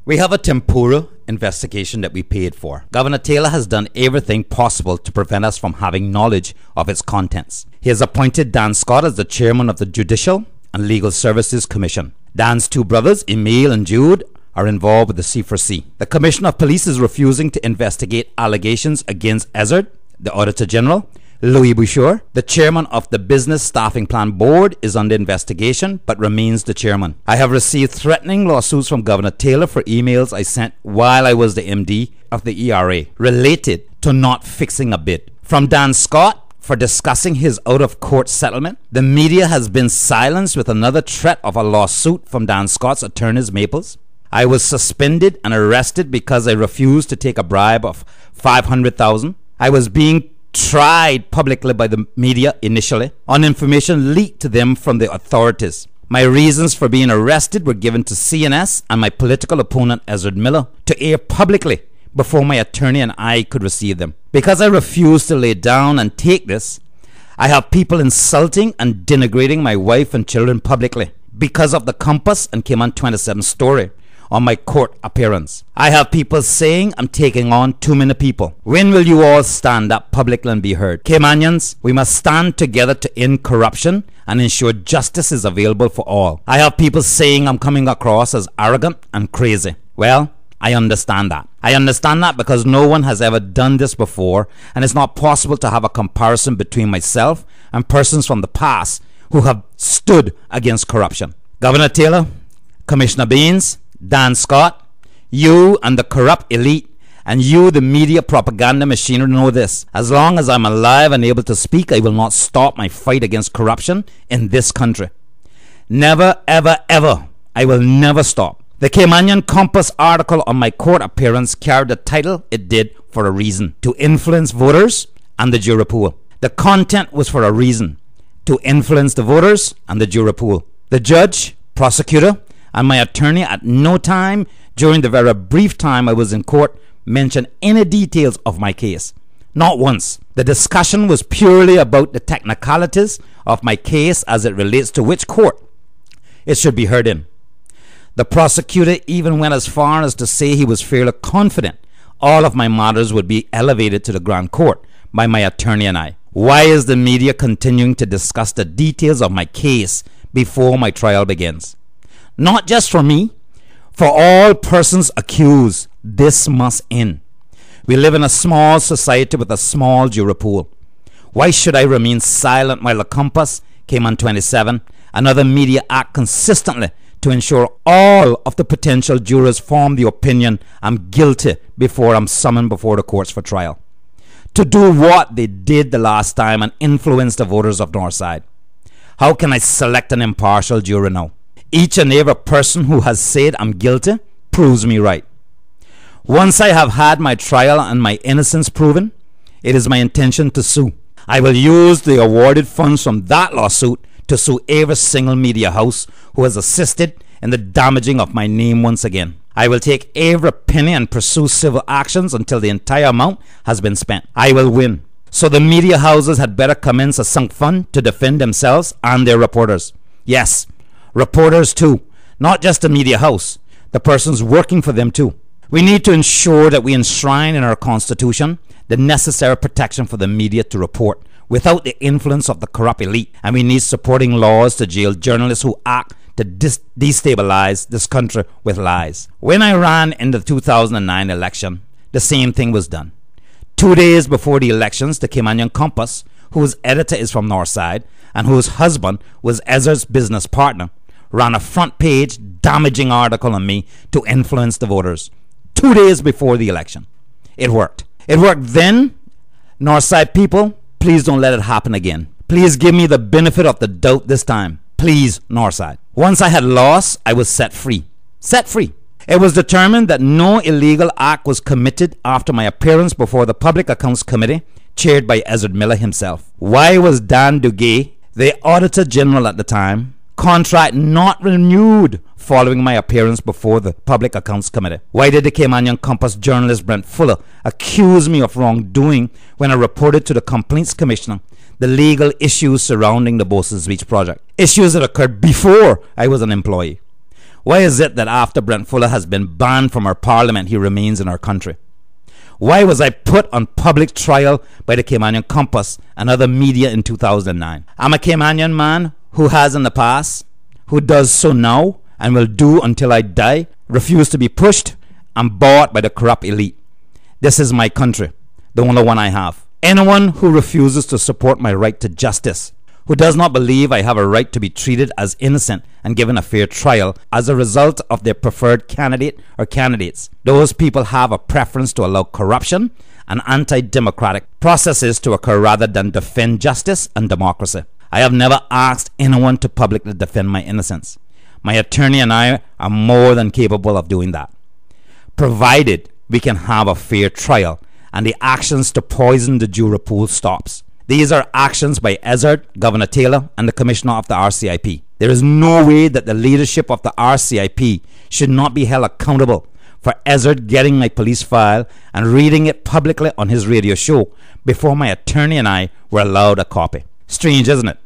We have a tempura investigation that we paid for. Governor Taylor has done everything possible to prevent us from having knowledge of its contents. He has appointed Dan Scott as the chairman of the Judicial and Legal Services Commission. Dan's two brothers, Emil and Jude, are involved with the C4C. The Commissioner of Police is refusing to investigate allegations against Ezzard, the Auditor General. Louis Boucher, the chairman of the Business Staffing Plan Board, is under investigation but remains the chairman. I have received threatening lawsuits from Governor Taylor for emails I sent while I was the MD of the ERA related to not fixing a bid. From Dan Scott for discussing his out-of-court settlement. The media has been silenced with another threat of a lawsuit from Dan Scott's attorneys Maples. I was suspended and arrested because I refused to take a bribe of $500,000. I was being tried publicly by the media initially on information leaked to them from the authorities. My reasons for being arrested were given to CNS and my political opponent Ezra Miller to air publicly before my attorney and I could receive them. Because I refused to lay down and take this, I have people insulting and denigrating my wife and children publicly because of the Compass and Cayman 27 story on my court appearance. I have people saying I'm taking on too many people. When will you all stand up publicly and be heard? Caymanians, we must stand together to end corruption and ensure justice is available for all. I have people saying I'm coming across as arrogant and crazy. Well, I understand that. I understand that because no one has ever done this before, and it's not possible to have a comparison between myself and persons from the past who have stood against corruption. Governor Taylor, Commissioner Baines, Dan Scott, you and the corrupt elite, and you, the media propaganda machinery, know this. As long as I'm alive and able to speak, I will not stop my fight against corruption in this country. Never, ever, ever. I will never stop. The Caymanian Compass article on my court appearance carried the title it did for a reason: to influence voters and the jury pool. The content was for a reason: to influence the voters and the jury pool. The judge, prosecutor, and my attorney at no time during the very brief time I was in court mentioned any details of my case. Not once. The discussion was purely about the technicalities of my case as it relates to which court it should be heard in. The prosecutor even went as far as to say he was fairly confident all of my matters would be elevated to the Grand Court by my attorney and I. Why is the media continuing to discuss the details of my case before my trial begins? Not just for me, for all persons accused. This must end. We live in a small society with a small jury pool. Why should I remain silent while the Compass, Cayman 27, and other media act consistently to ensure all of the potential jurors form the opinion I'm guilty before I'm summoned before the courts for trial? To do what they did the last time and influence the voters of Northside. How can I select an impartial jury now? Each and every person who has said I'm guilty proves me right. Once I have had my trial and my innocence proven, it is my intention to sue. I will use the awarded funds from that lawsuit to sue every single media house who has assisted in the damaging of my name once again. I will take every penny and pursue civil actions until the entire amount has been spent. I will win. So the media houses had better commence a sunk fund to defend themselves and their reporters. Yes, reporters too, not just the media house, the persons working for them too. We need to ensure that we enshrine in our Constitution the necessary protection for the media to report without the influence of the corrupt elite, and we need supporting laws to jail journalists who act to destabilize this country with lies. When I ran in the 2009 election, the same thing was done. 2 days before the elections, the Caymanian Compass, whose editor is from Northside and whose husband was Ezra's business partner, ran a front page damaging article on me to influence the voters. 2 days before the election. It worked. It worked then. Northside people, please don't let it happen again. Please give me the benefit of the doubt this time. Please, Northside. Once I had lost, I was set free. Set free. It was determined that no illegal act was committed after my appearance before the Public Accounts Committee, chaired by Ezra Miller himself. Why was Dan Duguay, the Auditor General at the time, contract not renewed following my appearance before the Public Accounts Committee? Why did the Caymanian Compass journalist Brent Fuller accuse me of wrongdoing when I reported to the Complaints Commissioner the legal issues surrounding the Bosa's Beach project? Issues that occurred before I was an employee. Why is it that after Brent Fuller has been banned from our parliament, he remains in our country? Why was I put on public trial by the Caymanian Compass and other media in 2009? I'm a Caymanian man who has in the past, who does so now, and will do until I die, refuse to be pushed and bought by the corrupt elite. This is my country, the only one I have. Anyone who refuses to support my right to justice, who does not believe I have a right to be treated as innocent and given a fair trial as a result of their preferred candidate or candidates, those people have a preference to allow corruption and anti-democratic processes to occur rather than defend justice and democracy. I have never asked anyone to publicly defend my innocence. My attorney and I are more than capable of doing that, provided we can have a fair trial and the actions to poison the juror pool stops. These are actions by Ezzard, Governor Taylor, and the Commissioner of the RCIP. There is no way that the leadership of the RCIP should not be held accountable for Ezzard getting my police file and reading it publicly on his radio show before my attorney and I were allowed a copy. Strange, isn't it?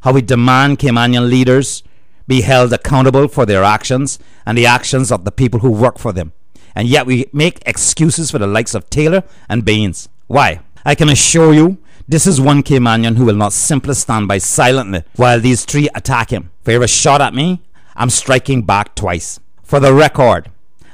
How we demand Caymanian leaders be held accountable for their actions and the actions of the people who work for them. And yet we make excuses for the likes of Taylor and Baines. Why? I can assure you, this is one Caymanian who will not simply stand by silently while these three attack him. If he ever shot at me, I'm striking back twice. For the record,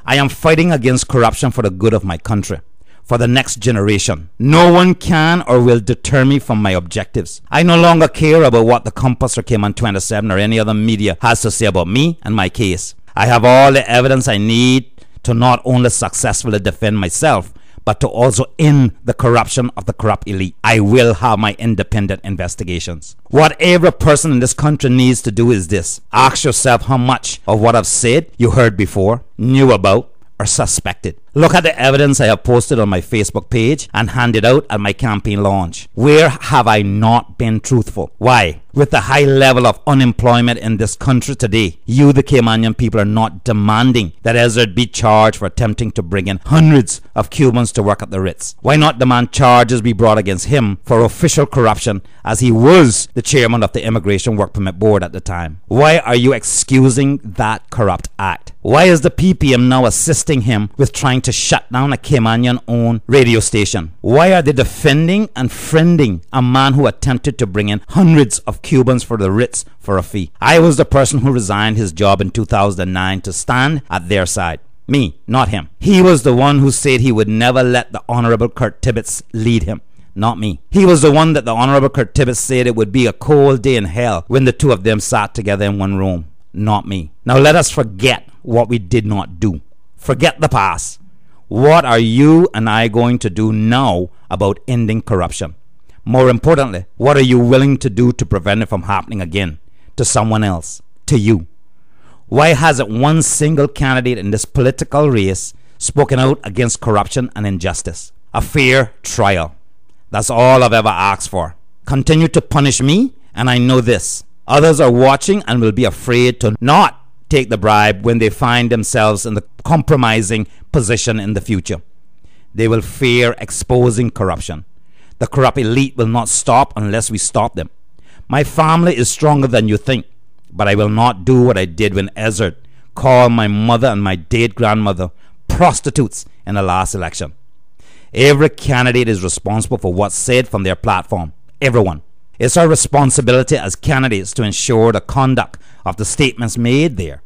I am fighting against corruption for the good of my country, for the next generation. No one can or will deter me from my objectives. I no longer care about what the Compass or Cayman 27 or any other media has to say about me and my case. I have all the evidence I need to not only successfully defend myself, but to also end the corruption of the corrupt elite. I will have my independent investigations. What every person in this country needs to do is this. Ask yourself how much of what I've said you heard before, knew about, or suspected. Look at the evidence I have posted on my Facebook page and handed out at my campaign launch. Where have I not been truthful? Why? With the high level of unemployment in this country today, you, the Caymanian people, are not demanding that Ezzard be charged for attempting to bring in hundreds of Cubans to work at the Ritz. Why not demand charges be brought against him for official corruption, as he was the chairman of the Immigration Work Permit Board at the time? Why are you excusing that corrupt act? Why is the PPM now assisting him with trying to shut down a Caymanian-owned radio station? Why are they defending and friending a man who attempted to bring in hundreds of Cubans for the Ritz for a fee? I was the person who resigned his job in 2009 to stand at their side. Me, not him. He was the one who said he would never let the Honorable Kurt Tibbetts lead him. Not me. He was the one that the Honorable Kurt Tibbetts said it would be a cold day in hell when the two of them sat together in one room. Not me. Now let us forget what we did not do. Forget the past. What are you and I going to do now about ending corruption? More importantly, what are you willing to do to prevent it from happening again to someone else, to you? Why hasn't one single candidate in this political race spoken out against corruption and injustice? A fair trial. That's all I've ever asked for. Continue to punish me, and I know this. Others are watching and will be afraid to not take the bribe when they find themselves in the compromising position in the future. They will fear exposing corruption. The corrupt elite will not stop unless we stop them. My family is stronger than you think, but I will not do what I did when Ezzard called my mother and my dead grandmother prostitutes in the last election. Every candidate is responsible for what's said from their platform. Everyone. It's our responsibility as candidates to ensure the conduct of the statements made there.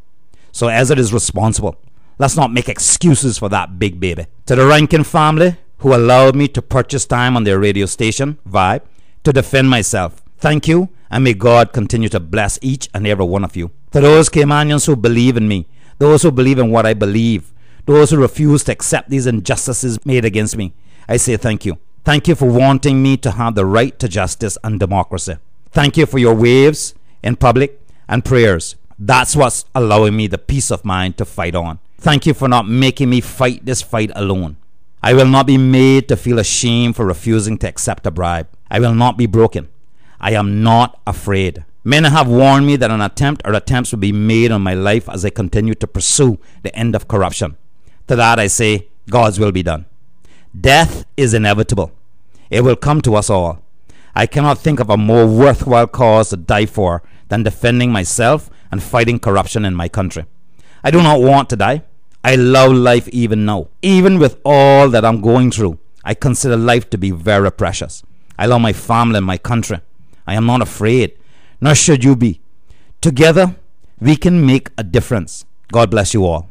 So Ezzard is responsible. Let's not make excuses for that big baby. To the Rankin family, who allowed me to purchase time on their radio station, Vibe, to defend myself, thank you, and may God continue to bless each and every one of you. To those Caymanians who believe in me, those who believe in what I believe, those who refuse to accept these injustices made against me, I say thank you. Thank you for wanting me to have the right to justice and democracy. Thank you for your waves in public and prayers. That's what's allowing me the peace of mind to fight on. Thank you for not making me fight this fight alone. I will not be made to feel ashamed for refusing to accept a bribe. I will not be broken. I am not afraid. Many have warned me that an attempt or attempts will be made on my life as I continue to pursue the end of corruption. To that I say, God's will be done. Death is inevitable. It will come to us all. I cannot think of a more worthwhile cause to die for than defending myself and fighting corruption in my country. I do not want to die. I love life even now. Even with all that I'm going through, I consider life to be very precious. I love my family and my country. I am not afraid, nor should you be. Together, we can make a difference. God bless you all.